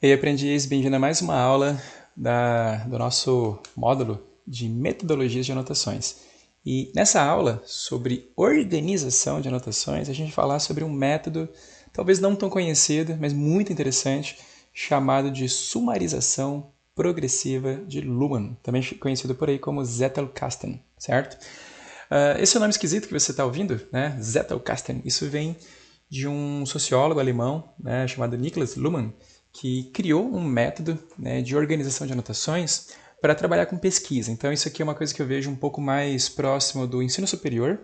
E aí, aprendiz, bem-vindo a mais uma aula do nosso módulo de metodologias de anotações. E nessa aula sobre organização de anotações, a gente vai falar sobre um método talvez não tão conhecido, mas muito interessante, chamado de sumarização progressiva de Luhmann, também conhecido por aí como Zettelkasten, certo? Esse é o nome esquisito que você está ouvindo, né? Zettelkasten. Isso vem de um sociólogo alemão, né, chamado Niklas Luhmann, que criou um método, né, de organização de anotações para trabalhar com pesquisa. Então isso aqui é uma coisa que eu vejo um pouco mais próximo do ensino superior,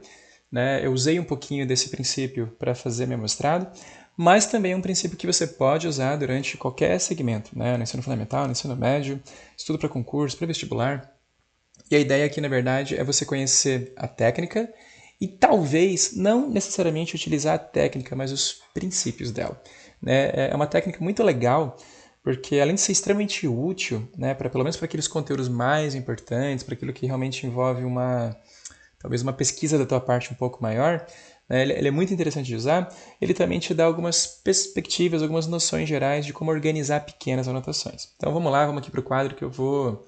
né? Eu usei um pouquinho desse princípio para fazer meu mestrado, mas também é um princípio que você pode usar durante qualquer segmento, né? No ensino fundamental, no ensino médio, estudo para concurso, para vestibular. E a ideia aqui, na verdade, é você conhecer a técnica e talvez não necessariamente utilizar a técnica, mas os princípios dela. Né? É uma técnica muito legal, porque além de ser extremamente útil, né, para pelo menos para aqueles conteúdos mais importantes, para aquilo que realmente envolve talvez uma pesquisa da tua parte um pouco maior, né, ele é muito interessante de usar. Ele também te dá algumas perspectivas, algumas noções gerais de como organizar pequenas anotações. Então vamos lá, vamos aqui para o quadro que eu vou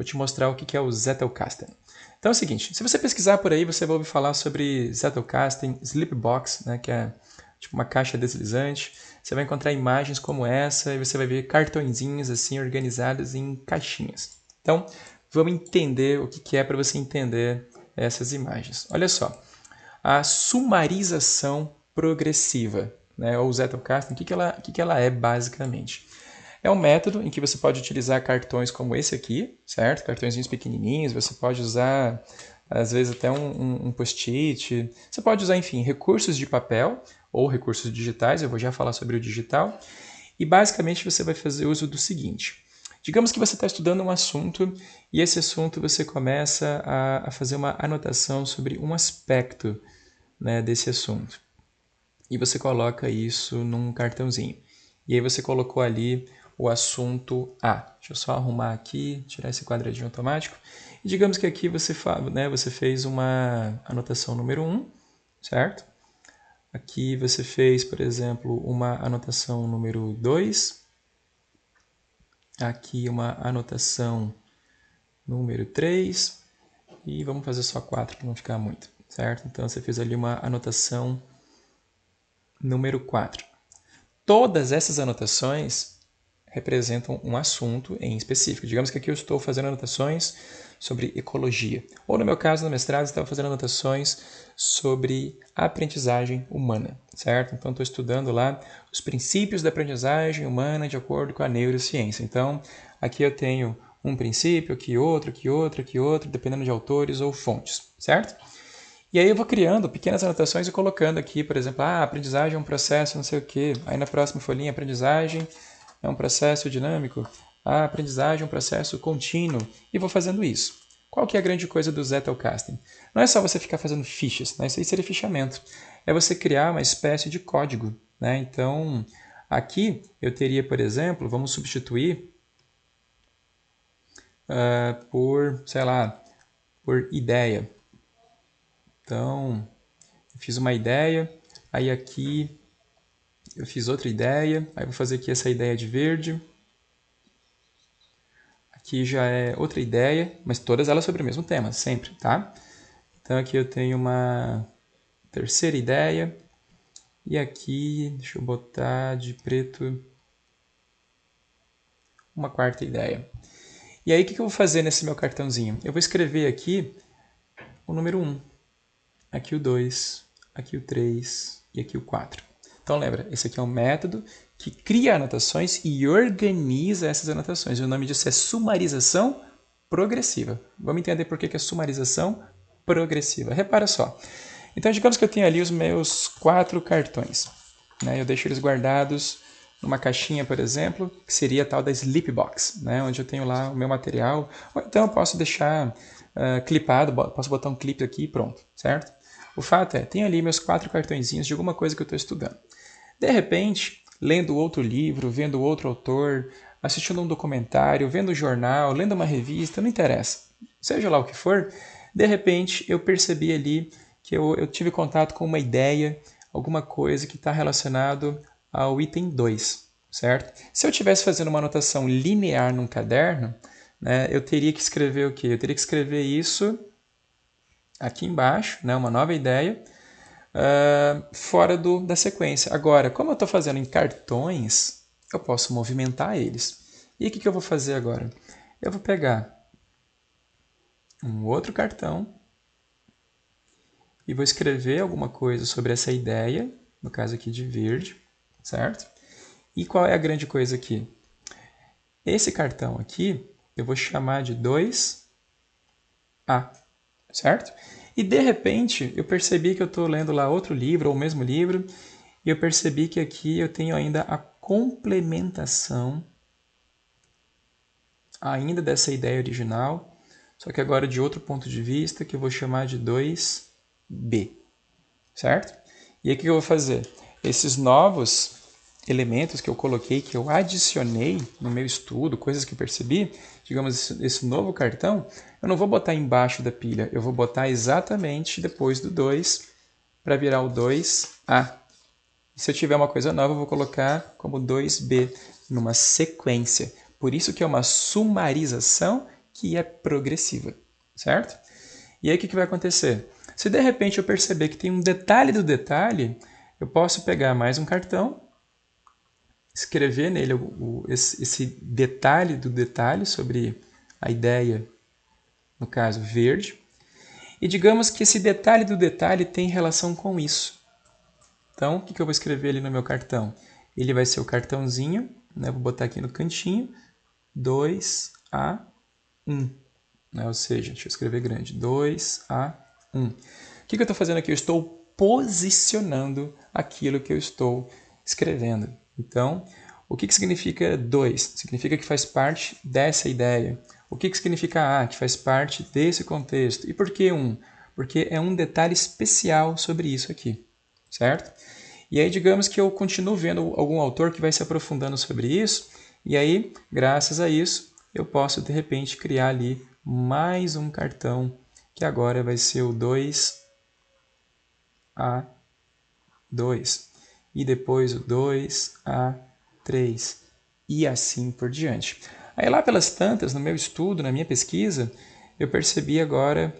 te mostrar o que é o Zettelkasten. Então é o seguinte, se você pesquisar por aí, você vai ouvir falar sobre Zettelkasten, Sleepbox, né, que é tipo uma caixa deslizante. Você vai encontrar imagens como essa e você vai ver cartõezinhos assim organizados em caixinhas. Então, vamos entender o que é para você entender essas imagens. Olha só, a sumarização progressiva, né, ou Zettelkasten, o que ela é basicamente? É um método em que você pode utilizar cartões como esse aqui, certo? Cartõezinhos pequenininhos, você pode usar, às vezes, até um post-it. Você pode usar, enfim, recursos de papel ou recursos digitais, eu vou já falar sobre o digital. E, basicamente, você vai fazer uso do seguinte. Digamos que você está estudando um assunto e esse assunto você começa a fazer uma anotação sobre um aspecto, né, desse assunto. E você coloca isso num cartãozinho. E aí você colocou ali o assunto A. Deixa eu só arrumar aqui, tirar esse quadradinho automático. E digamos que aqui você fez uma anotação número 1, certo? Aqui você fez, por exemplo, uma anotação número 2. Aqui uma anotação número 3. E vamos fazer só 4 para não ficar muito, certo? Então você fez ali uma anotação número 4. Todas essas anotações representam um assunto em específico. Digamos que aqui eu estou fazendo anotações sobre ecologia. Ou no meu caso, no mestrado, eu estava fazendo anotações sobre a aprendizagem humana, certo? Então, estou estudando lá os princípios da aprendizagem humana de acordo com a neurociência. Então, aqui eu tenho um princípio, aqui outro, aqui outro, aqui outro, dependendo de autores ou fontes, certo? E aí eu vou criando pequenas anotações e colocando aqui, por exemplo, aprendizagem é um processo, não sei o quê. Aí na próxima folhinha, aprendizagem é um processo dinâmico. A aprendizagem é um processo contínuo. E vou fazendo isso. Qual que é a grande coisa do Zettelkasten? Não é só você ficar fazendo fichas, né? Isso aí seria fichamento. É você criar uma espécie de código, né? Então, aqui eu teria, por exemplo, vamos substituir por, sei lá, por ideia. Então, eu fiz uma ideia, aí aqui eu fiz outra ideia, aí vou fazer aqui essa ideia de verde. Aqui já é outra ideia, mas todas elas sobre o mesmo tema, sempre, tá? Então aqui eu tenho uma terceira ideia. E aqui, deixa eu botar de preto, uma quarta ideia. E aí o que eu vou fazer nesse meu cartãozinho? Eu vou escrever aqui o número 1, aqui o 2, aqui o 3 e aqui o 4. Então lembra, esse aqui é um método que cria anotações e organiza essas anotações. O nome disso é sumarização progressiva. Vamos entender por que é sumarização progressiva. Repara só. Então, digamos que eu tenho ali os meus 4 cartões. Né? Eu deixo eles guardados numa caixinha, por exemplo, que seria a tal da Sleepbox, né? Onde eu tenho lá o meu material. Ou então eu posso deixar clipado, posso botar um clipe aqui e pronto, certo? O fato é, tenho ali meus 4 cartõezinhos de alguma coisa que eu estou estudando. De repente, lendo outro livro, vendo outro autor, assistindo um documentário, vendo um jornal, lendo uma revista, não interessa. Seja lá o que for, de repente eu percebi ali que eu tive contato com uma ideia, alguma coisa que está relacionado ao item 2, certo? Se eu estivesse fazendo uma anotação linear num caderno, né, eu teria que escrever o quê? Eu teria que escrever isso aqui embaixo, né, uma nova ideia, fora da sequência. Agora, como eu estou fazendo em cartões, eu posso movimentar eles. E o que eu vou fazer agora? Eu vou pegar um outro cartão e vou escrever alguma coisa sobre essa ideia, no caso aqui de verde, certo? E qual é a grande coisa aqui? Esse cartão aqui eu vou chamar de 2A, certo? E de repente eu percebi que eu estou lendo lá outro livro, ou o mesmo livro, e eu percebi que aqui eu tenho ainda a complementação ainda dessa ideia original, só que agora de outro ponto de vista, que eu vou chamar de 2B, certo? E aí o que eu vou fazer? Esses novos elementos que eu coloquei, que eu adicionei no meu estudo, coisas que eu percebi, digamos, esse novo cartão, eu não vou botar embaixo da pilha, eu vou botar exatamente depois do 2 para virar o 2A. E se eu tiver uma coisa nova, eu vou colocar como 2B, numa sequência. Por isso que é uma sumarização que é progressiva, certo? E aí o que vai acontecer? Se de repente eu perceber que tem um detalhe do detalhe, eu posso pegar mais um cartão, escrever nele esse detalhe do detalhe sobre a ideia, no caso verde, e digamos que esse detalhe do detalhe tem relação com isso. Então, o que eu vou escrever ali no meu cartão? Ele vai ser o cartãozinho, né? Vou botar aqui no cantinho, 2A1. Né? Ou seja, deixa eu escrever grande, 2A1. O que eu estou fazendo aqui? Eu estou posicionando aquilo que eu estou escrevendo. Então, o que significa 2? Significa que faz parte dessa ideia. O que significa A? Que faz parte desse contexto. E por que 1? Porque é um detalhe especial sobre isso aqui, certo? E aí, digamos que eu continuo vendo algum autor que vai se aprofundando sobre isso, e aí, graças a isso, eu posso, de repente, criar ali mais um cartão, que agora vai ser o 2A2, e depois o 2A3, e assim por diante. Aí lá pelas tantas, no meu estudo, na minha pesquisa, eu percebi agora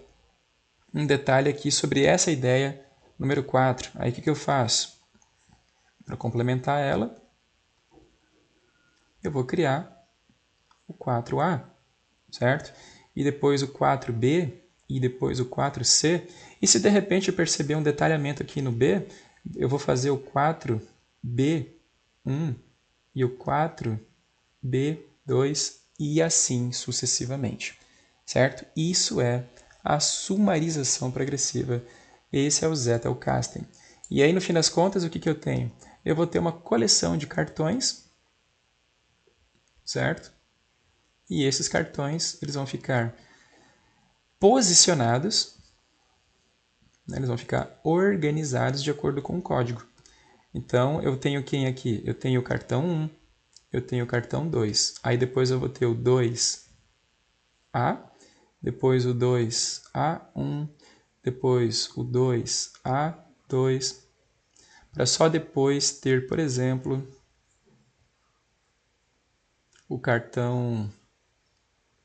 um detalhe aqui sobre essa ideia número 4. Aí o que eu faço? Para complementar ela, eu vou criar o 4A, certo? E depois o 4B, e depois o 4C. E se de repente eu perceber um detalhamento aqui no B, eu vou fazer o 4B1 e o 4B2 e assim sucessivamente, certo? Isso é a sumarização progressiva. Esse é o Zettelkasten. E aí, no fim das contas, o que eu tenho? Eu vou ter uma coleção de cartões, certo? E esses cartões eles vão ficar posicionados, né? Eles vão ficar organizados de acordo com o código. Então, eu tenho quem aqui? Eu tenho o cartão 1, eu tenho o cartão 2. Aí depois eu vou ter o 2A, depois o 2A1, depois o 2A2, para só depois ter, por exemplo, o cartão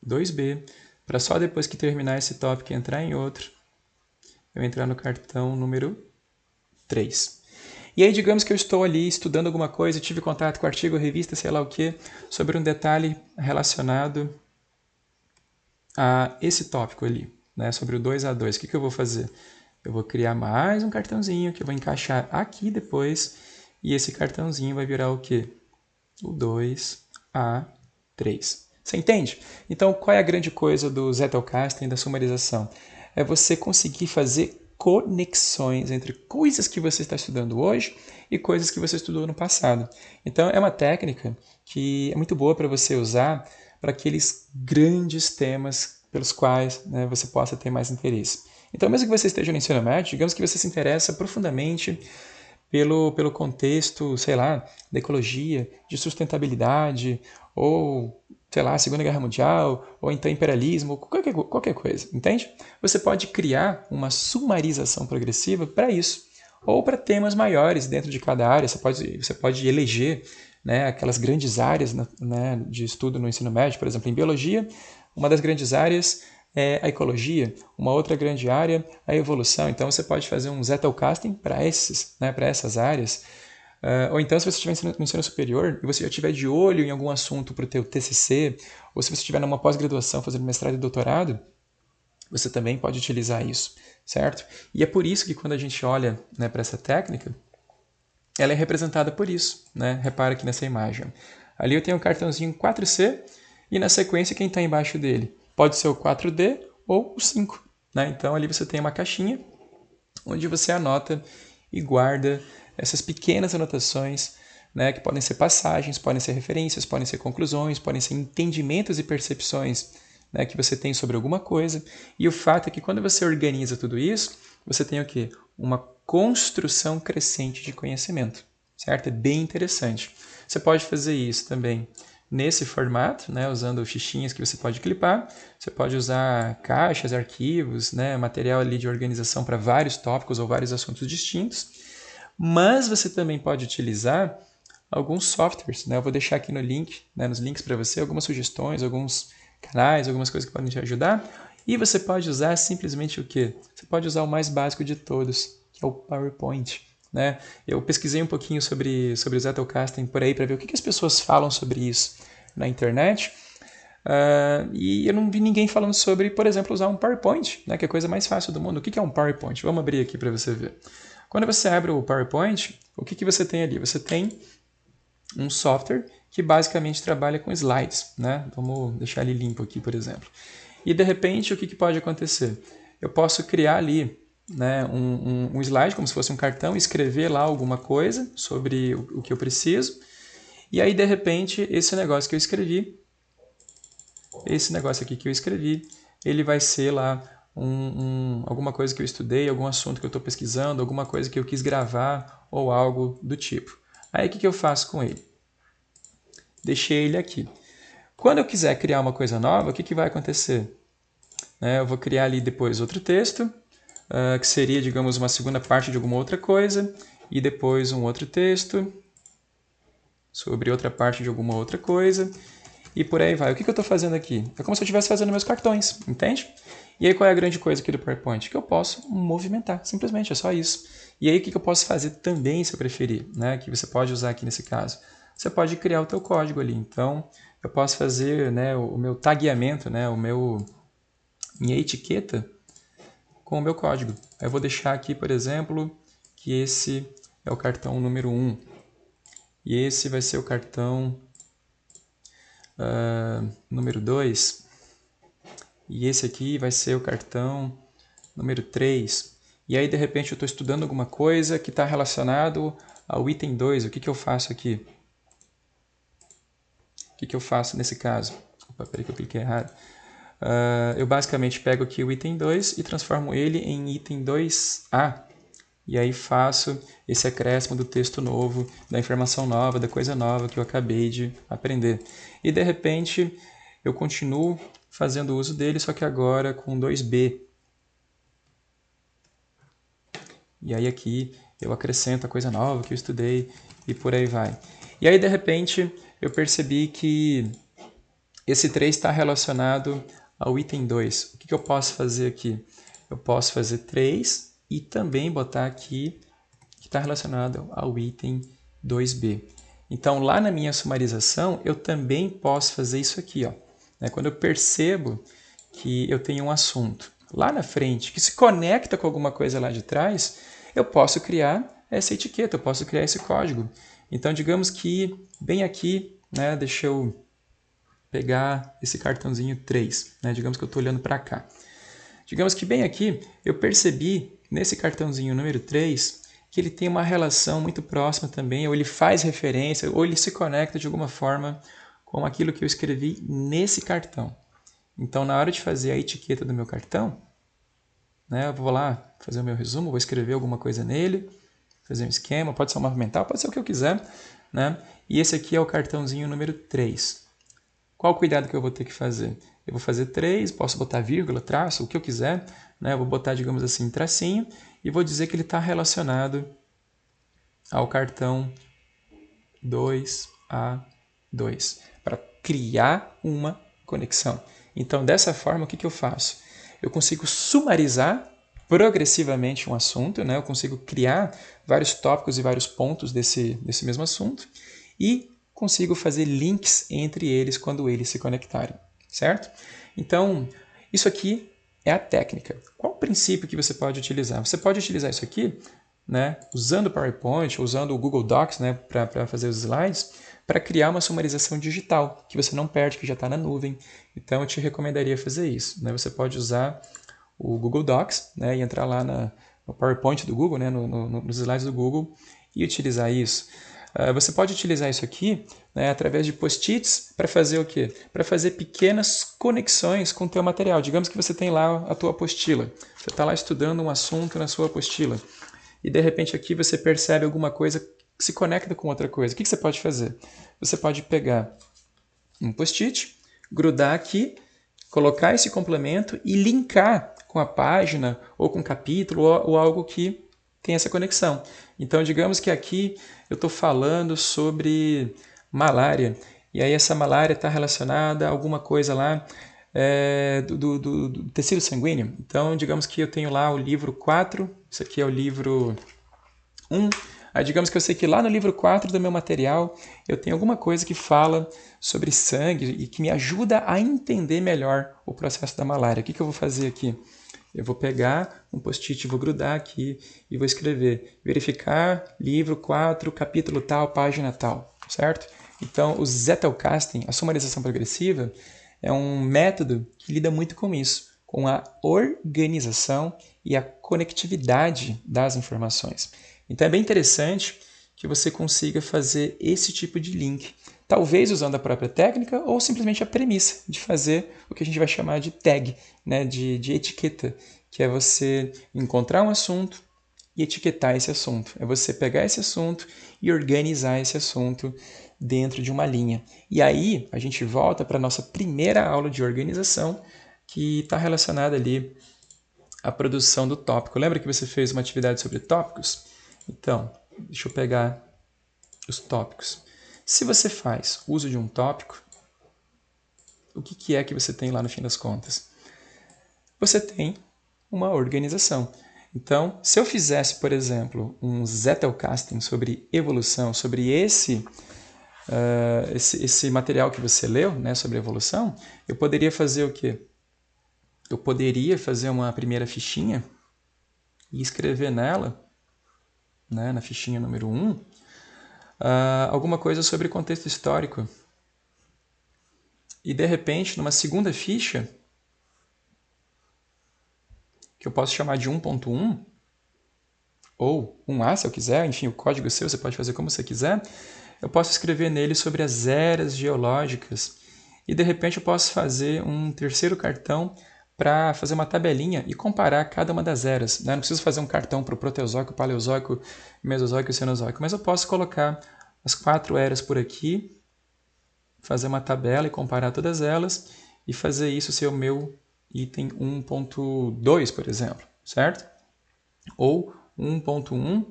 2B, para só depois que terminar esse tópico entrar em outro, eu entrar no cartão número 3. E aí, digamos que eu estou ali estudando alguma coisa, tive contato com artigo, revista, sei lá o que, sobre um detalhe relacionado a esse tópico ali, né, sobre o 2A2. O que eu vou fazer? Eu vou criar mais um cartãozinho que eu vou encaixar aqui depois, e esse cartãozinho vai virar o quê? O 2A3. Você entende? Então, qual é a grande coisa do Zettelkasten, da sumarização? É você conseguir fazer conexões entre coisas que você está estudando hoje e coisas que você estudou no passado. Então, é uma técnica que é muito boa para você usar para aqueles grandes temas pelos quais, né, você possa ter mais interesse. Então, mesmo que você esteja no ensino médio, digamos que você se interessa profundamente pelo contexto, sei lá, da ecologia, de sustentabilidade, ou, sei lá, Segunda Guerra Mundial, ou então imperialismo, qualquer coisa, entende? Você pode criar uma sumarização progressiva para isso, ou para temas maiores dentro de cada área. Você pode eleger né, aquelas grandes áreas, né, de estudo no ensino médio. Por exemplo, em biologia, uma das grandes áreas é a ecologia, uma outra grande área a evolução. Então você pode fazer um Zettelkasten para né, para essas áreas. Ou então, se você estiver no ensino superior e você já estiver de olho em algum assunto para o teu TCC, ou se você estiver numa pós-graduação fazendo mestrado e doutorado, você também pode utilizar isso, certo? E é por isso que quando a gente olha, né, para essa técnica, ela é representada por isso, né? Repara aqui nessa imagem. Ali eu tenho o cartãozinho 4C e na sequência quem está embaixo dele pode ser o 4D ou o 5. Né? Então ali você tem uma caixinha onde você anota e guarda essas pequenas anotações, né, que podem ser passagens, podem ser referências, podem ser conclusões, podem ser entendimentos e percepções, né, que você tem sobre alguma coisa. E o fato é que quando você organiza tudo isso, você tem o quê? Uma construção crescente de conhecimento, certo? É bem interessante. Você pode fazer isso também nesse formato, né, usando fichinhas que você pode clipar. Você pode usar caixas, arquivos, né, material ali de organização para vários tópicos ou vários assuntos distintos. Mas você também pode utilizar alguns softwares. Né? Eu vou deixar aqui no link, né, nos links para você, algumas sugestões, alguns canais, algumas coisas que podem te ajudar. E você pode usar simplesmente o quê? Você pode usar o mais básico de todos, que é o PowerPoint. Né? Eu pesquisei um pouquinho sobre o Zettelkasten por aí para ver o que as pessoas falam sobre isso na internet. E eu não vi ninguém falando sobre, por exemplo, usar um PowerPoint, né, que é a coisa mais fácil do mundo. O que é um PowerPoint? Vamos abrir aqui para você ver. Quando você abre o PowerPoint, o que você tem ali? Você tem um software que basicamente trabalha com slides. Né? Vamos deixar ele limpo aqui, por exemplo. E de repente, o que pode acontecer? Eu posso criar ali, né, um slide, como se fosse um cartão, escrever lá alguma coisa sobre o que eu preciso. E aí, de repente, esse negócio que eu escrevi, ele vai ser lá alguma coisa que eu estudei, algum assunto que eu estou pesquisando, alguma coisa que eu quis gravar ou algo do tipo. Aí o que eu faço com ele? Deixei ele aqui. Quando eu quiser criar uma coisa nova, o que vai acontecer? Eu vou criar ali depois outro texto, que seria, digamos, uma segunda parte de alguma outra coisa, e depois um outro texto sobre outra parte de alguma outra coisa, e por aí vai. O que eu estou fazendo aqui? É como se eu estivesse fazendo meus cartões, entende? E aí qual é a grande coisa aqui do PowerPoint? Que eu posso movimentar, simplesmente, é só isso. E aí o que eu posso fazer também, se eu preferir, né? Que você pode usar aqui nesse caso? Você pode criar o teu código ali. Então, eu posso fazer, né, o meu tagueamento, né, minha etiqueta com o meu código. Eu vou deixar aqui, por exemplo, que esse é o cartão número 1. E esse vai ser o cartão número 2. E esse aqui vai ser o cartão número 3. E aí, de repente, eu estou estudando alguma coisa que está relacionado ao item 2. O que eu faço aqui? O que eu faço nesse caso? Opa, peraí que eu cliquei errado. Eu basicamente pego aqui o item 2 e transformo ele em item 2A. E aí faço esse acréscimo do texto novo, da informação nova, da coisa nova que eu acabei de aprender. E de repente eu continuo fazendo uso dele, só que agora com 2B. E aí aqui eu acrescento a coisa nova que eu estudei e por aí vai. E aí de repente eu percebi que esse 3 está relacionado ao item 2. O que eu posso fazer aqui? Eu posso fazer 3 e também botar aqui que está relacionado ao item 2B. Então, lá na minha sumarização, eu também posso fazer isso aqui. Ó. Quando eu percebo que eu tenho um assunto lá na frente que se conecta com alguma coisa lá de trás, eu posso criar essa etiqueta, eu posso criar esse código. Então, digamos que bem aqui, né, deixa eu pegar esse cartãozinho 3. Né? Digamos que eu estou olhando para cá. Digamos que bem aqui eu percebi nesse cartãozinho número 3 que ele tem uma relação muito próxima também, ou ele faz referência, ou ele se conecta de alguma forma com aquilo que eu escrevi nesse cartão. Então, na hora de fazer a etiqueta do meu cartão, né, eu vou lá fazer o meu resumo, vou escrever alguma coisa nele, fazer um esquema, pode ser um mapa mental, pode ser o que eu quiser. Né? E esse aqui é o cartãozinho número 3. Qual o cuidado que eu vou ter que fazer? Eu vou fazer 3, posso botar vírgula, traço, o que eu quiser. Né? Eu vou botar, digamos assim, tracinho e vou dizer que ele está relacionado ao cartão 2 A2, para criar uma conexão. Então, dessa forma, o que eu faço? Eu consigo sumarizar progressivamente um assunto, né? Eu consigo criar vários tópicos e vários pontos desse mesmo assunto e consigo fazer links entre eles quando eles se conectarem, certo? Então, isso aqui é a técnica. Qual o princípio que você pode utilizar? Você pode utilizar isso aqui, né, usando o PowerPoint, usando o Google Docs, né, para fazer os slides, para criar uma sumarização digital, que você não perde, que já está na nuvem. Então, eu te recomendaria fazer isso, né? Você pode usar o Google Docs, né, e entrar lá no PowerPoint do Google, né, nos slides do Google, e utilizar isso. Você pode utilizar isso aqui, né, através de post-its para fazer o quê? Para fazer pequenas conexões com o teu material. Digamos que você tem lá a tua apostila. Você está lá estudando um assunto na sua apostila. E de repente aqui você percebe alguma coisa que se conecta com outra coisa. O que você pode fazer? Você pode pegar um post-it, grudar aqui, colocar esse complemento e linkar com a página ou com o capítulo ou algo que tem essa conexão. Então, digamos que aqui eu estou falando sobre malária, e aí essa malária está relacionada a alguma coisa lá do tecido sanguíneo. Então, digamos que eu tenho lá o livro 4, isso aqui é o livro 1. Aí, digamos que eu sei que lá no livro 4 do meu material eu tenho alguma coisa que fala sobre sangue e que me ajuda a entender melhor o processo da malária. O que eu vou fazer aqui? Eu vou pegar um post-it, vou grudar aqui e vou escrever verificar livro 4, capítulo tal, página tal, certo? Então, o Zettelkasten, a sumarização progressiva, é um método que lida muito com isso, com a organização e a conectividade das informações. Então, é bem interessante que você consiga fazer esse tipo de link, talvez usando a própria técnica ou simplesmente a premissa de fazer o que a gente vai chamar de tag, né, de etiqueta, que é você encontrar um assunto e etiquetar esse assunto. É você pegar esse assunto e organizar esse assunto dentro de uma linha. E aí a gente volta para a nossa primeira aula de organização, que está relacionada ali à produção do tópico. Lembra que você fez uma atividade sobre tópicos? Então, deixa eu pegar os tópicos. Se você faz uso de um tópico, o que é que você tem lá no fim das contas? Você tem uma organização. Então, se eu fizesse, por exemplo, um Zettelkasten sobre evolução, sobre esse material que você leu, né, sobre evolução, eu poderia fazer o quê? Eu poderia fazer uma primeira fichinha e escrever nela, né, na fichinha número 1, alguma coisa sobre contexto histórico. E, de repente, numa segunda ficha, que eu posso chamar de 1.1, ou 1A, se eu quiser, enfim, o código é seu, você pode fazer como você quiser, eu posso escrever nele sobre as eras geológicas. E, de repente, eu posso fazer um terceiro cartão para fazer uma tabelinha e comparar cada uma das eras, né? Não preciso fazer um cartão para o Proteozoico, Paleozoico, Mesozoico e Cenozoico, mas eu posso colocar as 4 eras por aqui, fazer uma tabela e comparar todas elas e fazer isso ser o meu item 1.2, por exemplo, certo? Ou 1.1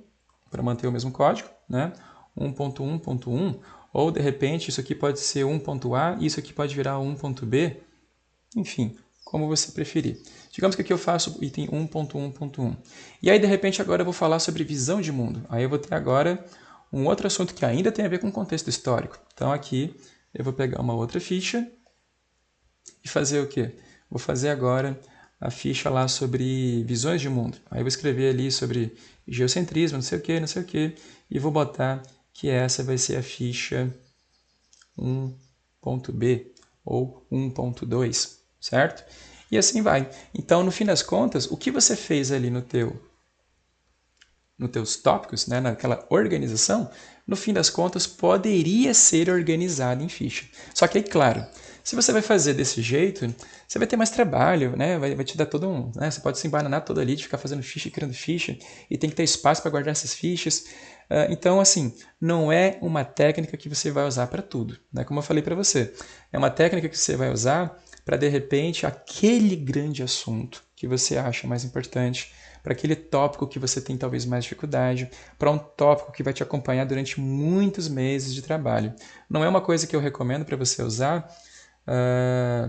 para manter o mesmo código, né? 1.1.1, ou de repente isso aqui pode ser 1.A e isso aqui pode virar 1.B, enfim, como você preferir. Digamos que aqui eu faço o item 1.1.1. E aí, de repente, agora eu vou falar sobre visão de mundo. Aí eu vou ter agora um outro assunto que ainda tem a ver com contexto histórico. Então aqui eu vou pegar uma outra ficha e fazer o quê? Vou fazer agora a ficha lá sobre visões de mundo. Aí eu vou escrever ali sobre geocentrismo, não sei o que, e vou botar que essa vai ser a ficha 1.b ou 1.2, certo? E assim vai. Então, no fim das contas, o que você fez ali nos teus tópicos, né, naquela organização, no fim das contas, poderia ser organizado em ficha. Só que aí, claro, se você vai fazer desse jeito, você vai ter mais trabalho, né? Vai te dar todo um... Né? Você pode se embananar todo ali de ficar fazendo ficha e criando ficha, e tem que ter espaço para guardar essas fichas. Então, assim, não é uma técnica que você vai usar para tudo, né? Como eu falei para você. É uma técnica que você vai usar para, de repente, aquele grande assunto que você acha mais importante, para aquele tópico que você tem talvez mais dificuldade, para um tópico que vai te acompanhar durante muitos meses de trabalho. Não é uma coisa que eu recomendo para você usar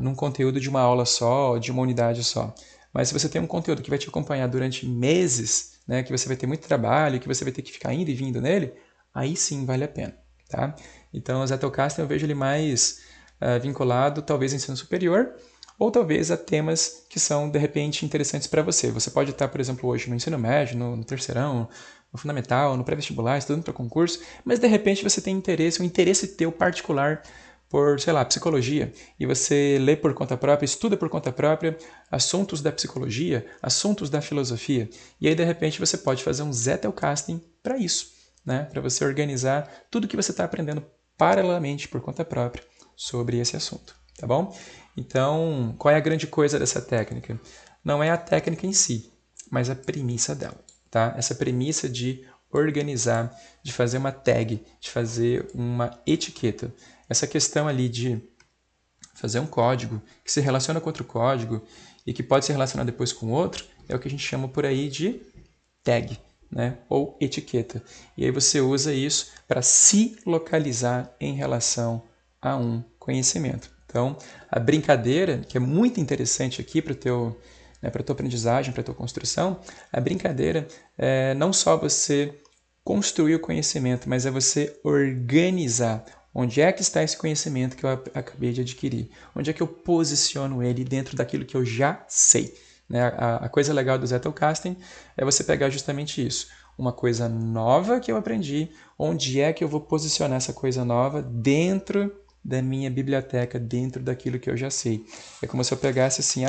num conteúdo de uma aula só, de uma unidade só. Mas se você tem um conteúdo que vai te acompanhar durante meses, né, que você vai ter muito trabalho, que você vai ter que ficar indo e vindo nele, aí sim vale a pena. Tá? Então, o Zettelkasten eu vejo ele mais vinculado talvez ao ensino superior, ou talvez a temas que são, de repente, interessantes para você. Você pode estar, por exemplo, hoje no ensino médio, no terceirão, no fundamental, no pré-vestibular, estudando para concurso, mas de repente você tem interesse, um interesse teu particular por, sei lá, psicologia, e você lê por conta própria, estuda por conta própria assuntos da psicologia, assuntos da filosofia, e aí de repente você pode fazer um Zettelkasten para isso, né? Para você organizar tudo que você está aprendendo paralelamente por conta própria sobre esse assunto, tá bom? Então, qual é a grande coisa dessa técnica? Não é a técnica em si, mas a premissa dela, tá? Essa premissa de organizar, de fazer uma tag, de fazer uma etiqueta. Essa questão ali de fazer um código que se relaciona com outro código e que pode se relacionar depois com outro, é o que a gente chama por aí de tag, né? Ou etiqueta. E aí você usa isso para se localizar em relação a um conhecimento. Então, a brincadeira, que é muito interessante aqui para a tua aprendizagem, para a tua construção, a brincadeira é não só você construir o conhecimento, mas é você organizar. Onde é que está esse conhecimento que eu acabei de adquirir? Onde é que eu posiciono ele dentro daquilo que eu já sei? Né? A coisa legal do Zettelkasten é você pegar justamente isso. Uma coisa nova que eu aprendi, onde é que eu vou posicionar essa coisa nova dentro da minha biblioteca, dentro daquilo que eu já sei. É como se eu pegasse assim,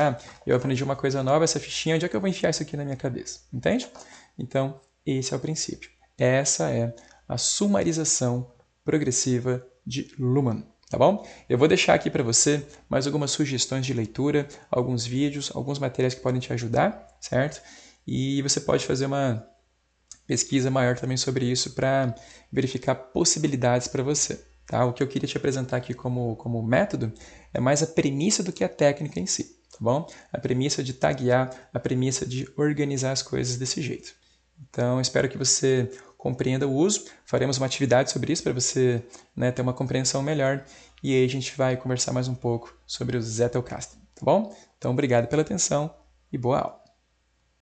eu aprendi uma coisa nova, essa fichinha, onde é que eu vou enfiar isso aqui na minha cabeça? Entende? Então, esse é o princípio. Essa é a sumarização progressiva de Luhmann, tá bom? Eu vou deixar aqui para você mais algumas sugestões de leitura, alguns vídeos, alguns materiais que podem te ajudar, certo? E você pode fazer uma pesquisa maior também sobre isso para verificar possibilidades para você, tá? O que eu queria te apresentar aqui como método é mais a premissa do que a técnica em si, tá bom? A premissa de taguear, a premissa de organizar as coisas desse jeito. Então, espero que você compreenda o uso. Faremos uma atividade sobre isso para você, né, ter uma compreensão melhor. E aí a gente vai conversar mais um pouco sobre o Zettelkasten, tá bom? Então, obrigado pela atenção e boa aula.